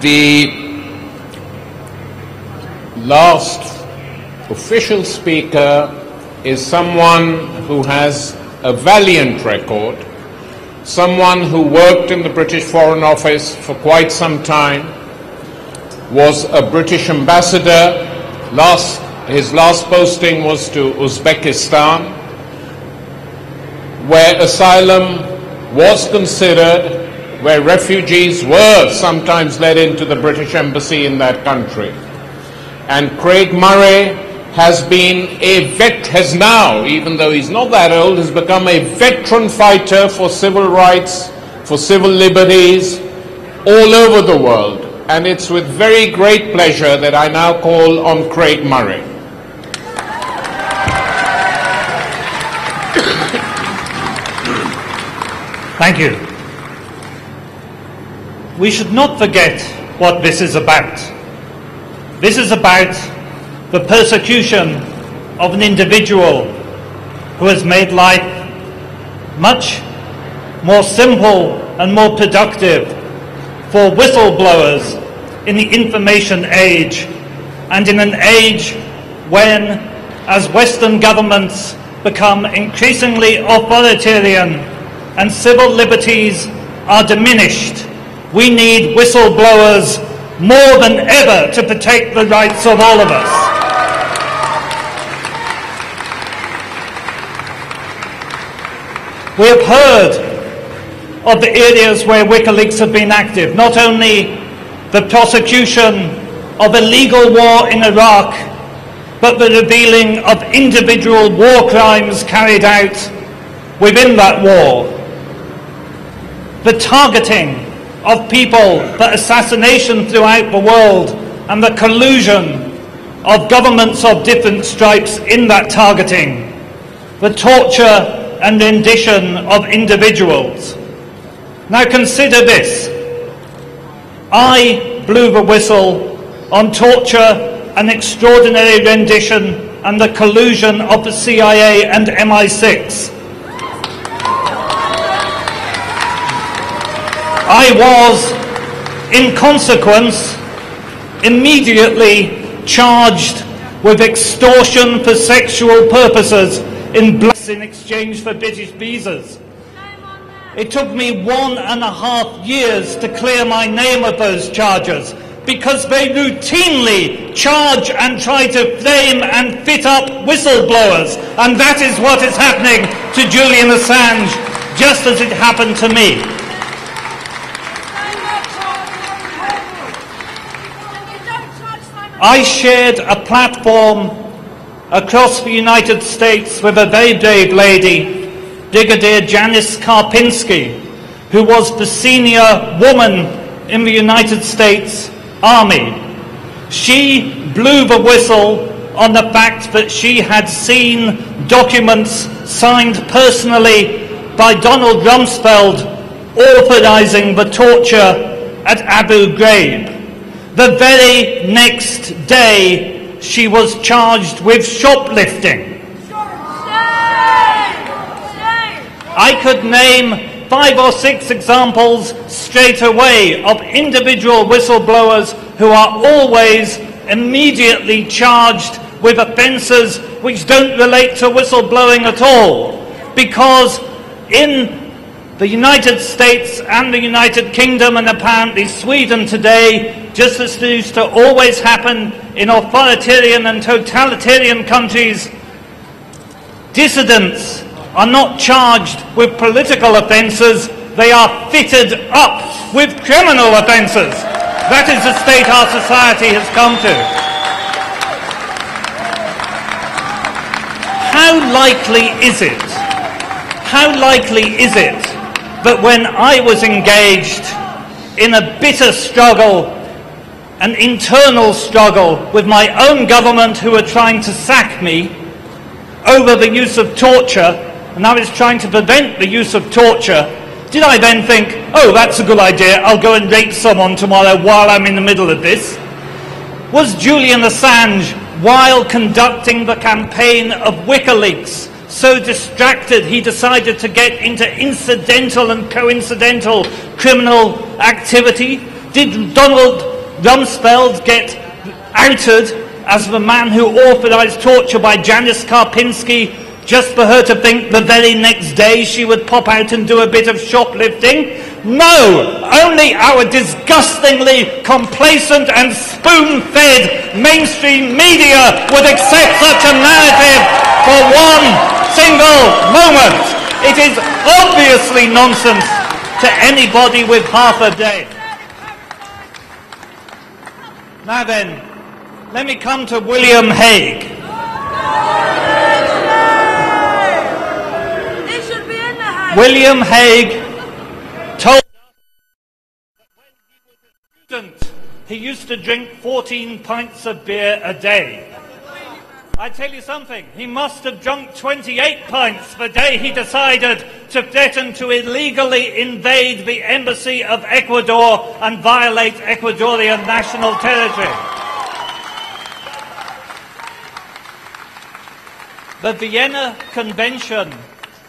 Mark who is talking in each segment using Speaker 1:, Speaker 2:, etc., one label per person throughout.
Speaker 1: The last official speaker is someone who has a valiant record, someone who worked in the British Foreign Office for quite some time, was a British ambassador. His last posting was to Uzbekistan, where asylum was considered, where refugees were sometimes led into the British embassy in that country. And Craig Murray has now, even though he's not that old, has become a veteran fighter for civil rights, for civil liberties all over the world. And it's with very great pleasure that I now call on Craig Murray.
Speaker 2: Thank you. We should not forget what this is about. This is about the persecution of an individual who has made life much more simple and more productive for whistleblowers in the information age, and in an age when, as Western governments become increasingly authoritarian and civil liberties are diminished, we need whistleblowers more than ever to protect the rights of all of us. We have heard of the areas where WikiLeaks have been active, not only the prosecution of illegal war in Iraq, but the revealing of individual war crimes carried out within that war, the targeting of people for assassination throughout the world, and the collusion of governments of different stripes in that targeting, the torture and rendition of individuals. Now consider this. I blew the whistle on torture and extraordinary rendition and the collusion of the CIA and MI6. I was, in consequence, immediately charged with extortion for sexual purposes in exchange for British visas. It took me 1.5 years to clear my name of those charges, because they routinely charge and try to frame and fit up whistleblowers, and that is what is happening to Julian Assange, just as it happened to me. I shared a platform across the United States with a very brave lady, Brigadier Janice Karpinski, who was the senior woman in the United States Army. She blew the whistle on the fact that she had seen documents signed personally by Donald Rumsfeld authorizing the torture at Abu Ghraib. The very next day, she was charged with shoplifting. I could name 5 or 6 examples straight away of individual whistleblowers who are always immediately charged with offences which don't relate to whistleblowing at all, because in the United States and the United Kingdom, and apparently Sweden today, just as it used to always happen in authoritarian and totalitarian countries, dissidents are not charged with political offences, they are fitted up with criminal offences. That is the state our society has come to. How likely is it that when I was engaged in a bitter struggle, an internal struggle with my own government who were trying to sack me over the use of torture, and I was trying to prevent the use of torture, did I then think, oh, that's a good idea, I'll go and rape someone tomorrow while I'm in the middle of this? Was Julian Assange, while conducting the campaign of WikiLeaks, so distracted he decided to get into incidental and coincidental criminal activity? Did Donald Rumsfeld get outed as the man who authorised torture by Janice Karpinski just for her to think the very next day she would pop out and do a bit of shoplifting? No! Only our disgustingly complacent and spoon-fed mainstream media would accept such a narrative for one single moment. It is obviously nonsense to anybody with half a day. Now then, let me come to William Hague. William Hague told us that when he was a student, he used to drink 14 pints of beer a day. I tell you something, he must have drunk 28 pints the day he decided to threaten to illegally invade the embassy of Ecuador and violate Ecuadorian national territory. The Vienna Convention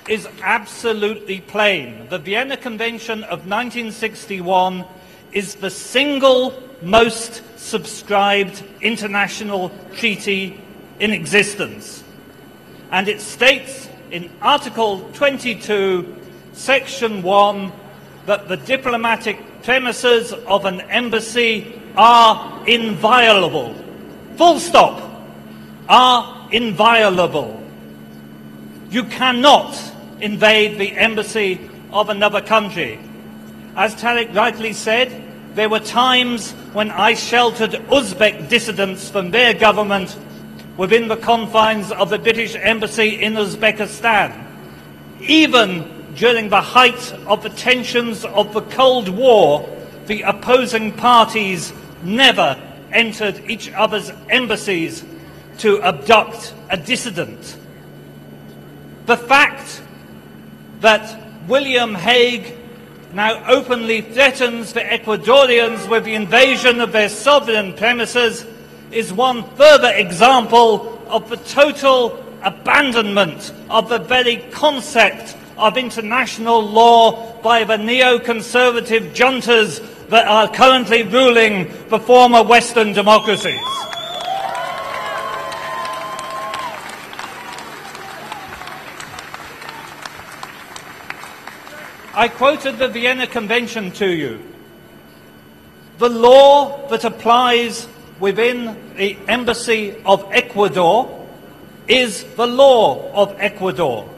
Speaker 2: is absolutely plain. The Vienna Convention of 1961 is the single most subscribed international treaty in existence. And it states in Article 22, Section 1, that the diplomatic premises of an embassy are inviolable. Full stop. Are inviolable. You cannot invade the embassy of another country. As Tarek rightly said, there were times when I sheltered Uzbek dissidents from their government within the confines of the British Embassy in Uzbekistan. Even during the height of the tensions of the Cold War, the opposing parties never entered each other's embassies to abduct a dissident. The fact that William Hague now openly threatens the Ecuadorians with the invasion of their sovereign premises is one further example of the total abandonment of the very concept of international law by the neoconservative juntas that are currently ruling the former Western democracies. I quoted the Vienna Convention to you. The law that applies within the Embassy of Ecuador is the law of Ecuador.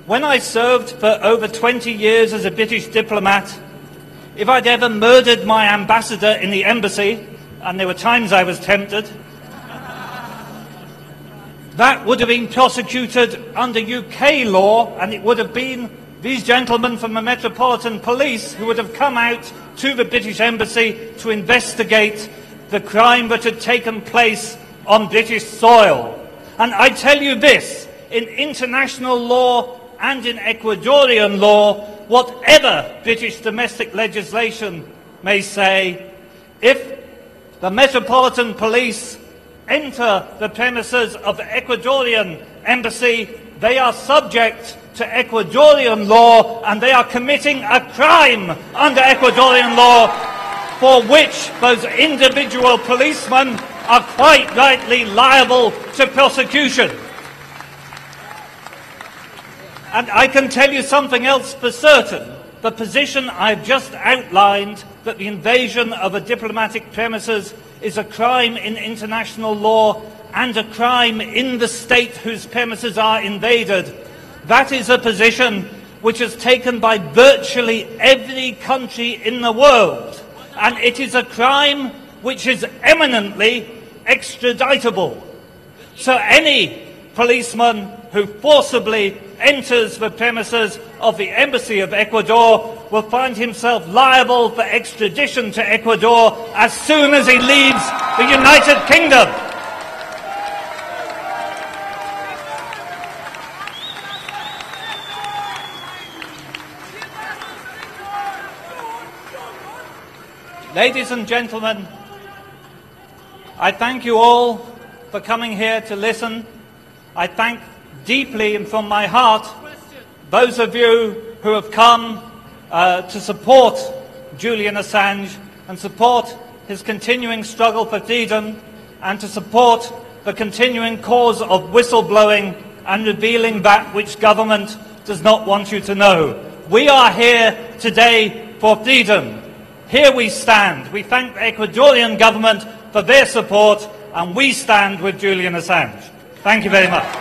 Speaker 2: When I served for over 20 years as a British diplomat, if I'd ever murdered my ambassador in the embassy, and there were times I was tempted, that would have been prosecuted under UK law, and it would have been these gentlemen from the Metropolitan Police who would have come out to the British Embassy to investigate the crime that had taken place on British soil. And I tell you this, in international law and in Ecuadorian law, whatever British domestic legislation may say, if the Metropolitan Police enter the premises of the Ecuadorian Embassy, they are subject to Ecuadorian law, and they are committing a crime under Ecuadorian law for which those individual policemen are quite rightly liable to prosecution. And I can tell you something else for certain. The position I've just outlined, that the invasion of a diplomatic premises is a crime in international law and a crime in the state whose premises are invaded, that is a position which is taken by virtually every country in the world. And it is a crime which is eminently extraditable. So any policeman who forcibly enters the premises of the Embassy of Ecuador will find himself liable for extradition to Ecuador as soon as he leaves the United Kingdom. Ladies and gentlemen, I thank you all for coming here to listen. I thank deeply and from my heart those of you who have come to support Julian Assange and support his continuing struggle for freedom and to support the continuing cause of whistleblowing and revealing that which government does not want you to know. We are here today for freedom. Here we stand. We thank the Ecuadorian government for their support, and we stand with Julian Assange. Thank you very much.